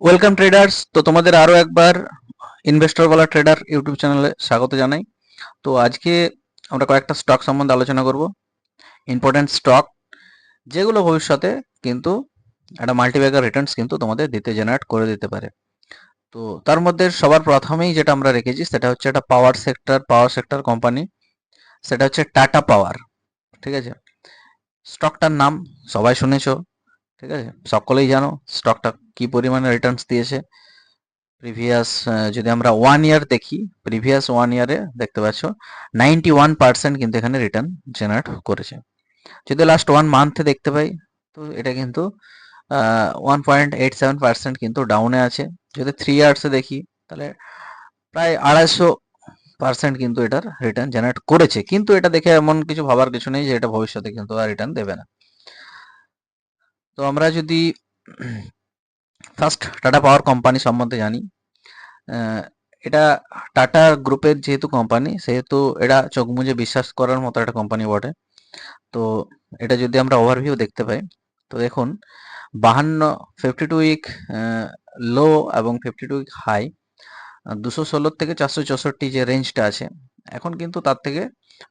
Welcome traders. তো তোমাদের আরো একবার ইনভেস্টর বলা ট্রেডার ইউটিউব চ্যানেলে স্বাগত জানাই। তো আজকে আমরা কয়েকটা স্টক সম্বন্ধে আলোচনা করব, ইম্পর্টেন্ট স্টক যেগুলো ভবিষ্যতে কিন্তু একটা মাল্টিব্যাগার রিটার্নস কিন্তু তোমাদের জেনারেট করে দিতে পারে। তো তার মধ্যে সবার প্রথমেই যেটা আমরা রেখেছি সেটা হচ্ছে একটা পাওয়ার সেক্টর কোম্পানি, সেটা হচ্ছে টাটা পাওয়ার। ঠিক আছে, স্টকটার নাম সবাই শুনেছো, ঠিক আছে, সকলেই জানো স্টকটা কি পরিমাণে রিটার্নস দিয়েছে। প্রিভিয়াস যদি আমরা 1 ইয়ার দেখি, প্রিভিয়াস 1 ইয়ারে দেখতে পাচ্ছ 91% কিন্তু এখানে রিটার্ন জেনারেট করেছে। যদি লাস্ট 1 মান্থে দেখতে পাই, তো এটা কিন্তু 1.87% কিন্তু ডাউনে আছে। যদি 3 ইয়ার্সে দেখি, তাহলে প্রায় 250% কিন্তু এটার রিটার্ন জেনারেট করেছে। কিন্তু এটা দেখে এমন কিছু ভাবার কিছু নেই যে এটা ভবিষ্যতে কিন্তু আর রিটার্ন দেবে না। তো আমরা যদি ফার্স্ট টাটা পাওয়ার কোম্পানি সম্বন্ধে জানি, এটা টাটা গ্রুপের যেহেতু কোম্পানি, সেহেতু এটা চোখ মুজে বিশ্বাস করার মতো একটা কোম্পানি বটে। তো এটা যদি আমরা ওভারভিউ দেখতে পাই, তো দেখুন 52 উইক লো এবং 52 উইক হাই, 216 থেকে 464 যে রেঞ্জটা আছে, এখন কিন্তু তার থেকে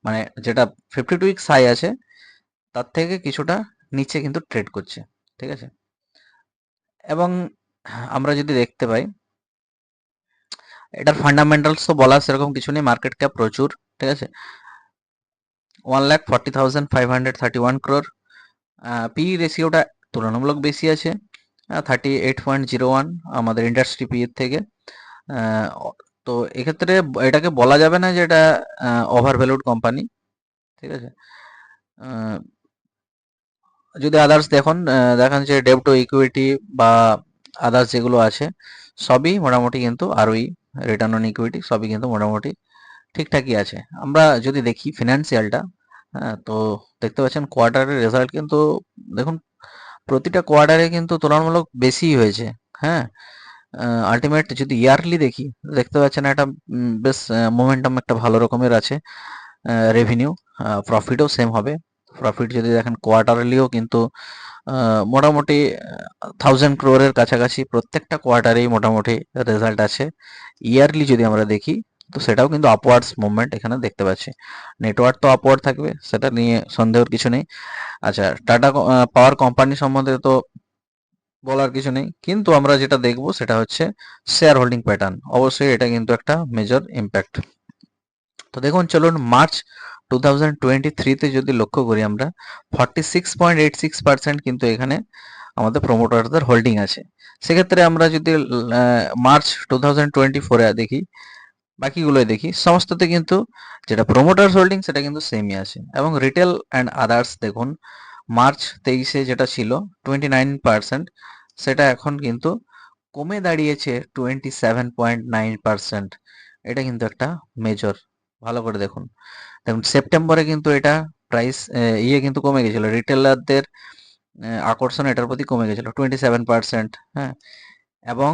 মানে যেটা 52 উইক হাই আছে তার থেকে কিছুটা নিচে কিন্তু ট্রেড করছে। ঠিক আছে, এবং আমরা যদি দেখতে পাই এটার ফান্ডামেন্টালস তো বলার সেরকম কিছু নেই, মার্কেট ক্যাপ প্রচুর। ঠিক আছে, 1,40,531 crore। পি রেশিওটা তুলনামূলক বেশি আছে, 38.01 আমাদের ইন্ডাস্ট্রি পি এর থেকে। তো এক্ষেত্রে এটাকে বলা যাবে না যে এটা ওভার ভ্যালুড কোম্পানি। ঠিক আছে, যদি আদার্স দেখান যে ডেট টু ইকুইটি বা আদার্স যেগুলো আছে, সবই মোটামুটি কিন্তু আরওই, রিটার্ন অন ইকুইটি সবই কিন্তু মোটামুটি ঠিকঠাকই আছে। আমরা যদি দেখি ফিনান্সিয়ালটা, হ্যাঁ, তো দেখতে পাচ্ছেন কোয়ার্টারের রেজাল্ট কিন্তু দেখুন প্রতিটা কোয়ার্টারে কিন্তু তুলনামূলক বেশি হয়েছে। হ্যাঁ, আলটিমেট যদি ইয়ারলি দেখি, দেখতে পাচ্ছেন একটা বেশ মোমেন্টাম একটা ভালো রকমের আছে। রেভিনিউ, প্রফিটও সেম হবে। প্রফিট যদি দেখেন কোয়ার্টারলিও কিন্তু মোটামুটি 1,000 crore কাছাকাছি প্রত্যেকটা কোয়ার্টারেই মোটামুটি রেজাল্ট আছে। ইয়ারলি যদি আমরা দেখি, তো সেটাও কিন্তু আপওয়ার্ডস মুভমেন্ট এখানে দেখতে পাচ্ছি। নেটওয়ার্ক তো আপওয়ার্ড থাকবে, সেটা নিয়ে সন্দেহের কিছু নেই। আচ্ছা, টাটা পাওয়ার কোম্পানি সম্বন্ধে তো বলার কিছু নেই, কিন্তু আমরা যেটা দেখব সেটা হচ্ছে শেয়ার হোল্ডিং প্যাটার্ন। অবশ্যই এটা কিন্তু একটা মেজর ইম্প্যাক্ট। তো দেখুন, চলুন মার্চ 2023-তে যদি লক্ষ্য করি আমরা, 46.86% কিন্তু এখানে আমাদের প্রমোটারদের হোল্ডিং আছে। সেক্ষেত্রে আমরা যদি মার্চ 2024-এ দেখি, বাকিগুলোই দেখি, সমস্ততে কিন্তু যেটা প্রমোটার হোল্ডিং সেটা কিন্তু সেমই আছে। এবং রিটেল অ্যান্ড আদার্স দেখুন, মার্চ 23-এ যেটা ছিল 29%, সেটা এখন কিন্তু কমে দাঁড়িয়েছে 27.9%। এটা কিন্তু একটা মেজর, ভালো করে দেখুন। দেখুন সেপ্টেম্বরে কিন্তু এটা প্রাইস কিন্তু কমে গেছিল, রিটেলারদের আকর্ষণ এটার প্রতি কমে গেছিল 27%। হ্যাঁ, এবং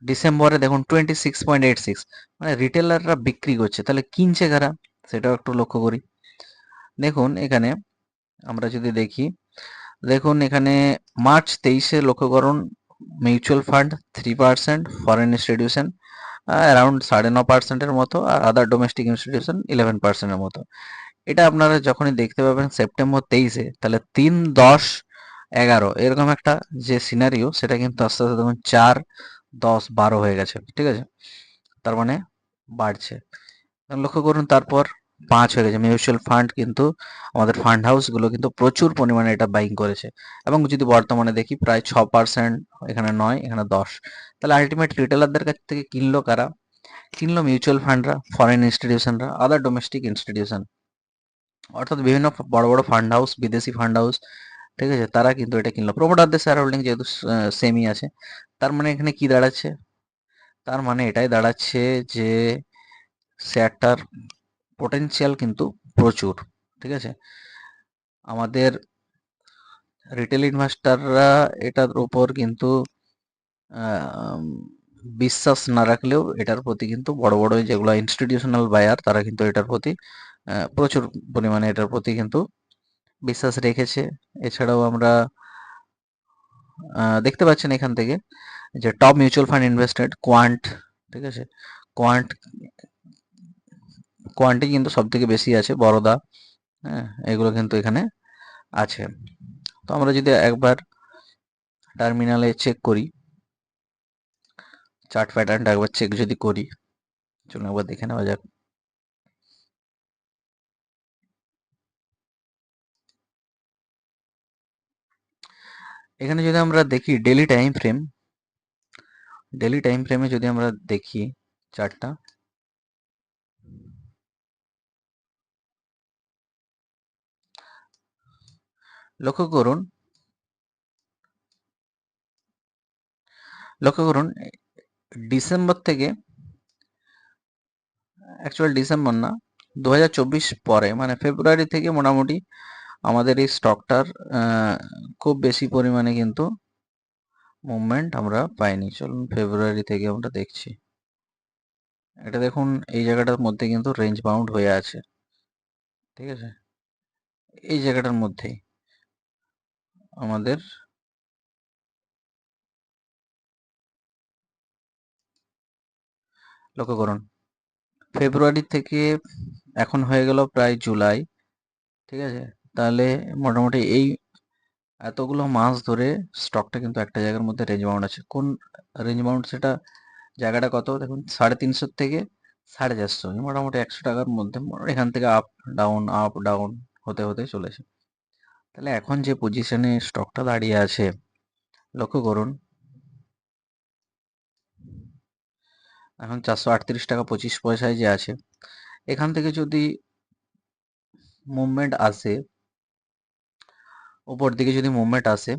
ডিসেম্বরে দেখুন 26.86, মানে রিটেলাররা বিক্রি করছে, তাহলে কিনছে কারা সেটাও একটু লক্ষ্য করি। দেখুন এখানে আমরা যদি দেখি, দেখুন এখানে মার্চ 23-এ লক্ষ্য করুন, mutual fund 3%, foreign institution around 9.5%-এর মতো, আর আদার ডোমেস্টিক ইনস্টিটিউশন 11%-এর মতো। এটা আপনারা যখনই দেখতে পাবেন সেপ্টেম্বর 23-এ, তাহলে 3, 10, 11 এরকম একটা যে সিনারিও, সেটা কিন্তু আস্তে আস্তে দেখুন 4, 10, 12 হয়ে গেছে। ঠিক আছে, তার মানে বাড়ছে। লক্ষ্য করুন তারপর 5 হয়ে গেছে। মিউচুয়াল ফান্ড কিন্তু আমাদের ফান্ড হাউসগুলো কিন্তু প্রচুর পরিমাণে এটা বাইং করেছে, এবং যদি বর্তমানে দেখি প্রায় 6%, এখানে 9, এখানে 10। তাহলে আলটিমেট রিটেলারদের কাছ থেকে কিনলো কারা? কিনলো মিউচুয়াল ফান্ডরা, ফরেন ইনস্টিটিউশনরা, আদার ডোমেস্টিক ইনস্টিটিউশন, অর্থাৎ বিভিন্ন বড় বড় ফান্ড হাউস, বিদেশি ফান্ড হাউস। ঠিক আছে, তারা কিন্তু এটা কিনলো। প্রমোটারদের শেয়ার হোল্ডিং যেহেতু সেমই আছে, তার মানে এখানে কি দাঁড়াচ্ছে? তার মানে এটাই দাঁড়াচ্ছে যে শেয়ারটার পোটেনশিয়াল কিন্তু প্রচুর। ঠিক আছে, আমাদের রিটেল ইনভেস্টররা এটার উপর কিন্তু আহ, বিশ্বাস না রাখলেও এটার প্রতি কিন্তু বড় বড় যেগুলো ইনস্টিটিউশনাল বায়ার, তারা কিন্তু এটার প্রতি প্রচুর পরিমাণে এটার প্রতি কিন্তু বিশ্বাস রেখেছে। এছাড়াও আমরা দেখতে পাচ্ছেন এখান থেকে যে top mutual fund invested quant, ঠিক আছে, কোয়ান্ট, কোয়ান্টে কিন্তু সব থেকে বেশি আছে, বরোদা, হ্যাঁ, এগুলো কিন্তু এখানে আছে। তো আমরা যদি একবার টার্মিনালে চেক করি, চার্ট প্যাটার্নটা একবার চেক যদি করি, চলুন একবার দেখে নেওয়া যাক। এখানে যদি আমরা দেখি ডেলি টাইম ফ্রেমে যদি আমরা দেখি চার্টটা, লক্ষ্য করুন, লক্ষ্য করুন, ডিসেম্বর থেকে, অ্যাকচুয়াল ডিসেম্বর না, 2024 পরে মানে ফেব্রুয়ারি থেকে মোটামুটি আমাদের এই স্টকটার খুব বেশি পরিমাণে কিন্তু মুভমেন্ট আমরা পাইনি। চলুন ফেব্রুয়ারি থেকে আমরা দেখছি। এটা দেখুন, এই জায়গাটার মধ্যে কিন্তু রেঞ্জ বাউন্ড হয়ে আছে, ঠিক আছে, এই জায়গাটার মধ্যেই আমাদের, লক্ষ্য করুন, ফেব্রুয়ারি থেকে এখন হয়ে গেল প্রায় জুলাই, ঠিক আছে, তাহলে মোটামুটি এই এতগুলো মাস ধরে স্টকটা কিন্তু একটা জায়গার মধ্যে রেঞ্জ বাউন্ড আছে। কোন রেঞ্জ বাউন্ড সেটা, জায়গাটা কত দেখুন, 350 থেকে 450, মোটামুটি 100 টাকার মধ্যে এখান থেকে আপ ডাউন হতে হতে চলেছে। তাহলে এখন যে পজিশনে স্টকটা দাঁড়িয়ে আছে, লক্ষ্য করুন, এখন 438 টাকা 25 পয়সায় যে আছে, এখান থেকে যদি মুভমেন্ট আসে, উপর দিকে যদি মুভমেন্ট আসে,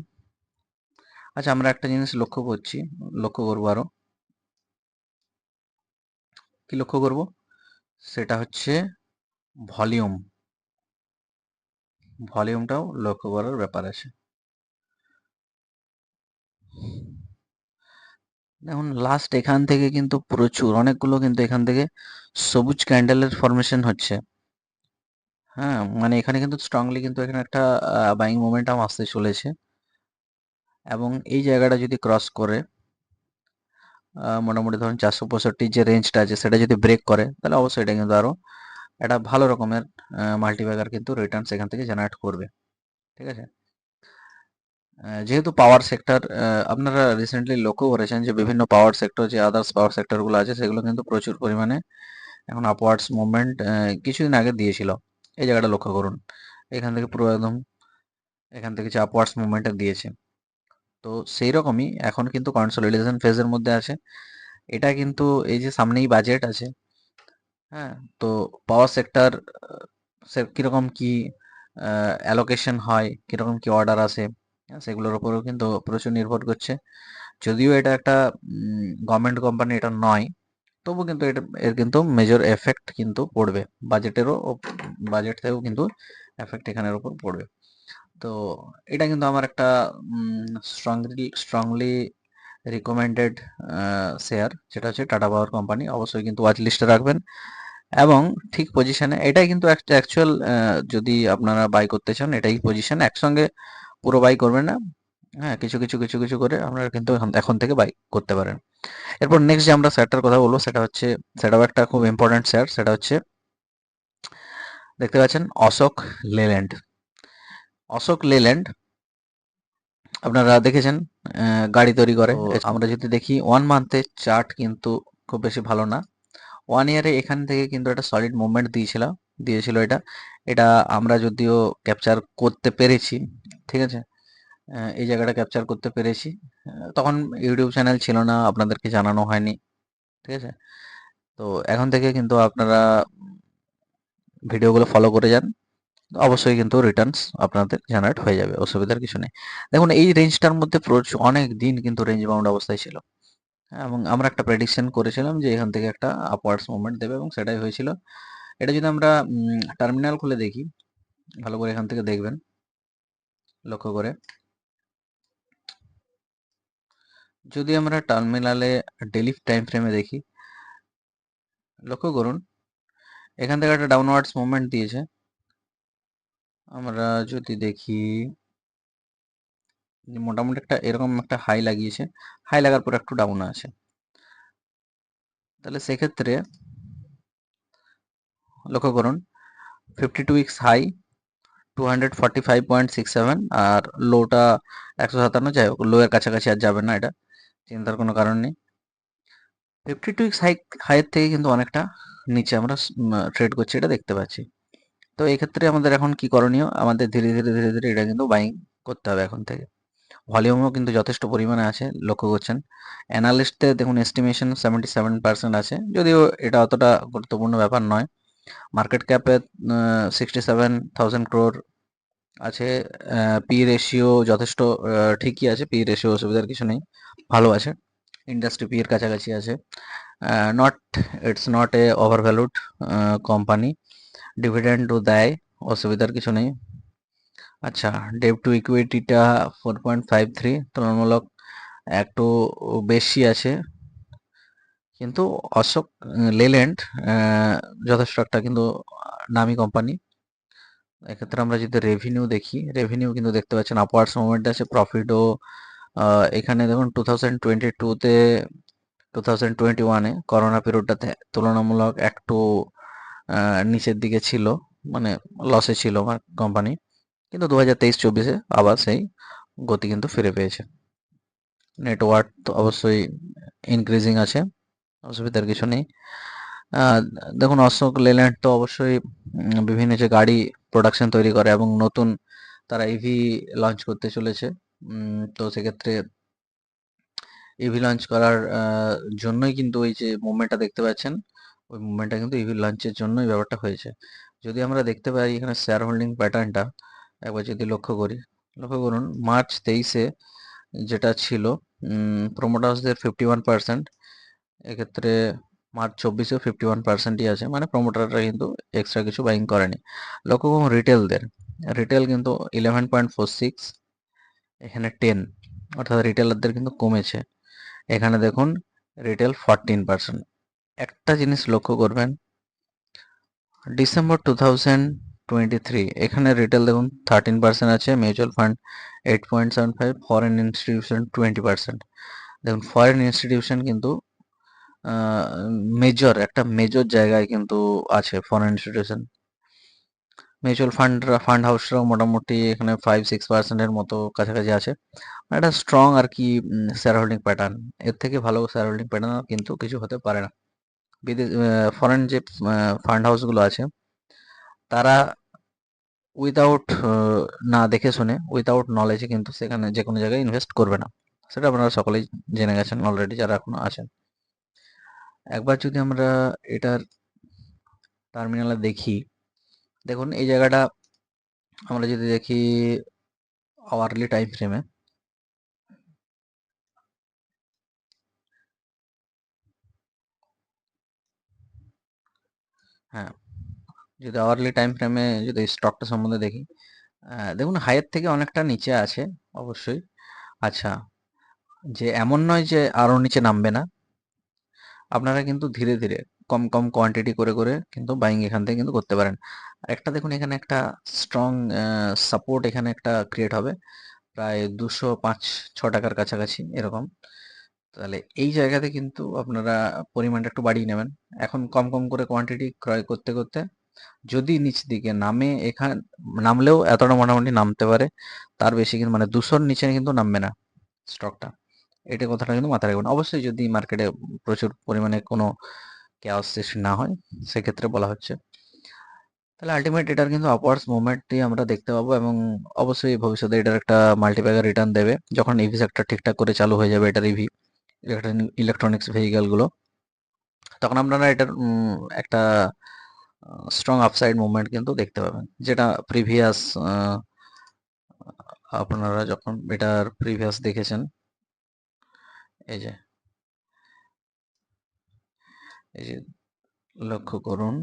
আচ্ছা আমরা একটা জিনিস লক্ষ্য করবো আরো, কি লক্ষ্য করব, সেটা হচ্ছে ভলিউম, ভলিউমটাও লক্ষ্য করার ব্যাপার আছে। দেখুন লাস্ট এখান থেকে কিন্তু প্রচুর অনেকগুলো কিন্তু এখান থেকে সবুজ ক্যান্ডেলের ফরমেশন হচ্ছে, হ্যাঁ, মানে এখানে কিন্তু স্ট্রংলি কিন্তু এখানে একটা বাইং মোমেন্টাম আসতে চলেছে, এবং এই জায়গাটা যদি ক্রস করে মোটামুটি ধরুন 465 যে রেঞ্জটা আছে সেটা যদি ব্রেক করে, তাহলে অবশ্যই এটা কিন্তু আরো একটা ভালো রকমের মাল্টিব্যাগার কিন্তু রিটার্নস এখান থেকে জেনারেট করবে, ঠিক আছে। যেহেতু পাওয়ার সেক্টর, আপনারা রিসেন্টলি লক্ষ্য করেছেন যে বিভিন্ন পাওয়ার সেক্টর, যে আদার্স পাওয়ার সেক্টরগুলো আছে সেগুলো কিন্তু প্রচুর পরিমাণে এখন আপওয়ার্ডস মুভমেন্ট কিছুদিন আগে দিয়েছিল। এই জায়গাটা লক্ষ্য করুন, এখান থেকে পুরো একদম এখান থেকে যে আপওয়ার্ডস মুভমেন্টটা দিয়েছে, তো সেই রকমই এখন কিন্তু কনসলিডেশন ফেজের মধ্যে আছে। এটা কিন্তু এই যে সামনেই বাজেট আছে, হ্যাঁ, তো পাওয়ার সেক্টর কিরকম কি অ্যালোকেশন হয়, কিরকম কি অর্ডার আসে, সেগুলোর উপরেও কিন্তু প্রচুর নির্ভর করছে। যদিও এটা একটা গভর্নমেন্ট কোম্পানি এটা নয়, তবু কিন্তু এটা এর কিন্তু মেজর এফেক্ট কিন্তু পড়বে, বাজেটেরও, বাজেট থেকেও কিন্তু এফেক্ট এখানের উপর পড়বে। তো এটা কিন্তু আমার একটা স্ট্রংলি রিকমেন্ডেড শেয়ার, যেটা হচ্ছে টাটা পাওয়ার কোম্পানি। অবশ্যই কিন্তু ওয়াচ লিস্টে রাখবেন, এবং ঠিক পজিশনে এটাই কিন্তু একটা অ্যাকচুয়াল, যদি আপনারা বাই করতে চান এটাই পজিশন, একসঙ্গে পুরো বাই করবেন না, হ্যাঁ, কিছু কিছু করে আপনারা কিন্তু এখন এখন থেকে বাই করতে পারেন। এরপর নেক্সট যে আমরা শেয়ারটার কথা বলবো সেটা হচ্ছে, সেটাও একটা খুব ইম্পর্ট্যান্ট শেয়ার, সেটা হচ্ছে দেখতে পাচ্ছেন অশোক লেল্যান্ড। অশোক লেল্যান্ড আপনারা দেখেছেন গাড়ি তৈরি করে। তো আমরা যদি দেখি 1 মান্থের চার্ট কিন্তু খুব বেশি ভালো না, 1 ইয়ারে এখান থেকে কিন্তু একটা সলিড মুভমেন্ট দিয়েছিল এটা, এটা আমরা যদিও ক্যাপচার করতে পেরেছি, ঠিক আছে, এই জায়গাটা ক্যাপচার করতে পেরেছি। তখন ইউটিউব চ্যানেল ছিল না, আপনাদেরকে জানানো হয়নি, ঠিক আছে। তো এখন থেকে কিন্তু আপনারা ভিডিওগুলো ফলো করে যান, অবশ্যই কিন্তু রিটার্নস আপনাদের জেনারেট হয়ে যাবে, অসুবিধার কিছু নেই। দেখুন এই রেঞ্জটার মধ্যে প্রচুর অনেক দিন কিন্তু রেঞ্জ বাউন্ড অবস্থায় ছিল, হ্যাঁ, এবং আমরা একটা প্রেডিকশন করেছিলাম যে এখান থেকে একটা আপওয়ার্ডস মুভমেন্ট দেবে, এবং সেটাই হয়েছিল। এটা যদি আমরা টার্মিনাল খুলে দেখি, ভালো করে এখান থেকে দেখবেন, লক্ষ্য করে, যদি আমরা টার্মিনালে ডেইলি টাইম ফ্রেমে দেখি, লক্ষ্য করুন, এখান থেকে একটা ডাউনওয়ার্ডস মুভমেন্ট দিয়েছে। আমরা যদি দেখি যে মোটামুটি একটা এরকম একটা হাই লাগিয়েছে, হাই লাগার পর একটু ডাউন আছে। তাহলে সেক্ষেত্রে লক্ষ্য করুন 52 উইকস হাই 245.67 আর লোটা 157, যাই হোক লো এর কাছাকাছি আর যাবে না, এটা চিন্তার কোনো কারণ নেই। 52 উইকস হাইয়ের থেকে কিন্তু অনেকটা নিচে আমরা ট্রেড করছি, এটা দেখতে পাচ্ছি। তো এই ক্ষেত্রে আমাদের এখন কি করণীয়, আমাদের ধীরে ধীরে ধীরে ধীরে এটা কিন্তু বাইং করতে হবে এখন থেকে। ভলিউমও কিন্তু যথেষ্ট পরিমাণে আছে, লক্ষ্য করছেন। অ্যানালিস্টদের দেখুন এস্টিমেশন 77% আছে, যদিও এটা অতটা গুরুত্বপূর্ণ ব্যাপার নয়। মার্কেট ক্যাপে 67,000 crore আছে। পি রেশিও যথেষ্ট ঠিকই আছে, পি রেশিও অসুবিধার কিছু নেই, ভালো আছে, ইন্ডাস্ট্রি পি এর কাছাকাছি আছে। Not it's not a over valued company, ডিভিডেন্ডও দেয়, অসুবিধার কিছু নেই। আচ্ছা, ডেট টু ইকুইটিটা 4.53, তুলনামূলক একটু বেশি আছে, কিন্তু অশোক লেল্যান্ড যথেষ্ট একটা কিন্তু নামি কোম্পানি। এক্ষেত্রে আমরা যদি রেভিনিউ দেখি, রেভিনিউ কিন্তু দেখতে পাচ্ছেন আপওয়ার্ডস মুভমেন্ট আছে, প্রফিটও এখানে দেখুন 2022-তে 2021-এ করোনা পিরিয়ডটাতে তুলনামূলক একটু নিচের দিকে ছিল, মানে লসে ছিল আমার কোম্পানি, কিন্তু 2023-24-এ আবার সেই গতি কিন্তু ফিরে পেয়েছে। নেটওয়ার্ক তো অবশ্যই ইনক্রিজিং আছে, অসুবিধার কিছু নেই। আহ, দেখুন অশোক লেল্যান্ড তো অবশ্যই বিভিন্ন যে গাড়ি প্রোডাকশন তৈরি করে এবং নতুন তারা ইভি লঞ্চ করতে চলেছে। তো সেক্ষেত্রে ইভি লঞ্চ করার জন্যই কিন্তু ওই যে মুভমেন্টটা দেখতে পাচ্ছেন, ওই মুভমেন্টটা কিন্তু ইভি লঞ্চের জন্যই ব্যাপারটা হয়েছে। যদি আমরা দেখতে পাই এখানে শেয়ার হোল্ডিং প্যাটার্নটা একবার যদি লক্ষ্য করি, লক্ষ্য করুন মার্চ 23-এ যেটা ছিল প্রোমোটার্সদের 51%, এক্ষেত্রে মার্চ 24-এও 51%ই আছে, মানে প্রোমোটাররা কিন্তু এক্সট্রা কিছু বাইং করেনি। লক্ষ্য করুন রিটেলদের, রিটেল কিন্তু 11.46, এখানে 10, অর্থাৎ রিটেলারদের কিন্তু কমেছে। এখানে দেখুন রিটেল 14%। একটা জিনিস লক্ষ্য করবেন, ডিসেম্বর 2023 এখানে রিটেল দেখুন 13% আছে, মিউচুয়াল ফান্ড 8.75, ফরেন ইনস্টিটিউশন 20%। দেখুন ফরেন ইনস্টিটিউশন কিন্তু একটা মেজর জায়গায় কিন্তু আছে ফরেন ইনস্টিটিউশন। মিউচুয়াল ফান্ড হাউসরাও মোটামুটি এখানে 5-6%-এর মতো কাছাকাছি আছে, মানে একটা স্ট্রং আর কি শেয়ার হোল্ডিং প্যাটার্ন। এর থেকে ভালো শেয়ার হোল্ডিং প্যাটার্ন কিন্তু কিছু হতে পারে না। বিদেশ ফরেন যে ফান্ড হাউসগুলো আছে, তারা উইদাউট না দেখে শুনে, উইদাউট নলেজে কিন্তু সেখানে যে কোনো জায়গায় ইনভেস্ট করবে না, সেটা আপনারা সকলেই জেনে গেছেন অলরেডি যারা এখনো আছেন। একবার যদি আমরা এটার টার্মিনালে দেখি, দেখুন এই জায়গাটা আমরা যদি দেখি আওয়ারলি টাইম ফ্রেমে, হ্যাঁ, যদি আওয়ারলি টাইম ফ্রেমে যদি স্টকটা সম্বন্ধে দেখি, দেখুন হাইয়ের থেকে অনেকটা নিচে আছে অবশ্যই। আচ্ছা, যে এমন নয় যে আরো নিচে নামবে না, আপনারা কিন্তু ধীরে ধীরে কম কম কোয়ান্টিটি করে করে কিন্তু বাইং এখান থেকে কিন্তু করতে পারেন। আর একটা দেখুন এখানে একটা স্ট্রং সাপোর্ট এখানে একটা ক্রিয়েট হবে, প্রায় 205-6 টাকার কাছাকাছি এরকম। তাহলে এই জায়গাতে কিন্তু আপনারা পরিমাণটা একটু বাড়িয়ে নেবেন, এখন কম কম করে কোয়ান্টিটি ক্রয় করতে করতে যদি নিচ দিকে নামে, নামলেও এতটা মোটামুটি নামতে পারে, তার বেশি কিন্তু মানে 200-র নিচে কিন্তু নামবে না স্টকটা, এটা কথাটা কিন্তু মাথায় রাখবেন। অবশ্যই যদি মার্কেটে প্রচুর পরিমাণে কোনো chaos সৃষ্টি না হয়, সেক্ষেত্রে বলা হচ্ছে। তাহলে আলটিমেট এটার কিন্তু আপওয়ার্ডস মুভমেন্টই আমরা দেখতে পাবো, এবং অবশ্যই ভবিষ্যতে এটার একটা মাল্টিপ্যাকার রিটার্ন দেবে যখন ইভি সেক্টর ঠিকঠাক করে চালু হয়ে যাবে, এটার ইভি ইলেকট্রনিক্স ভেহিক্যাল গুলো, তখন আপনারা এটার একটা স্ট্রং আপসাইড মুভমেন্ট কিন্তু দেখতে পাবেন, যেটা প্রিভিয়াস আপনারা যখন এটার প্রিভিয়াস দেখেছেন, এই যে এই যে লক্ষ্য করুন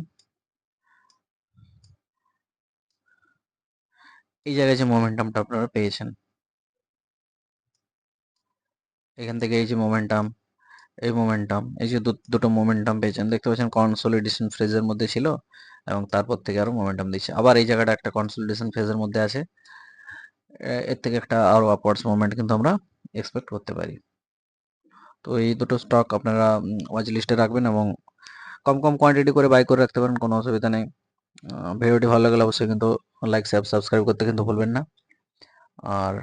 এই জায়গায় যে মোমেন্টামটা আপনারা পেয়েছেন, এখান থেকে এই যে মোমেন্টাম, এই যে দুটো মোমেন্টাম পেয়েছেন, দেখতে পাচ্ছেন কনসোলিডেশন ফেজের মধ্যে ছিল এবং তারপর থেকে আরো মোমেন্টাম দিচ্ছে, আবার এই জায়গাটা একটা কনসোলিডেশন ফেজের মধ্যে আছে, এর থেকে একটা আরো আপওয়ার্ডস মুভমেন্ট কিন্তু আমরা এক্সপেক্ট করতে পারি। তো এই দুটো স্টক আপনারা ওয়াচ লিস্টে রাখবেন এবং কম কম কোয়ান্টিটি করে বাই করে রাখতে পারেন, কোনো অসুবিধা নেই। ভিডিওটি ভালো লাগলে অবশ্যই কিন্তু লাইক সাবস্ক্রাইব করতে কিন্তু ভুলবেন না। আর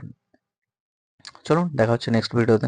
চলুন দেখা হচ্ছে নেক্সট ভিডিওতে।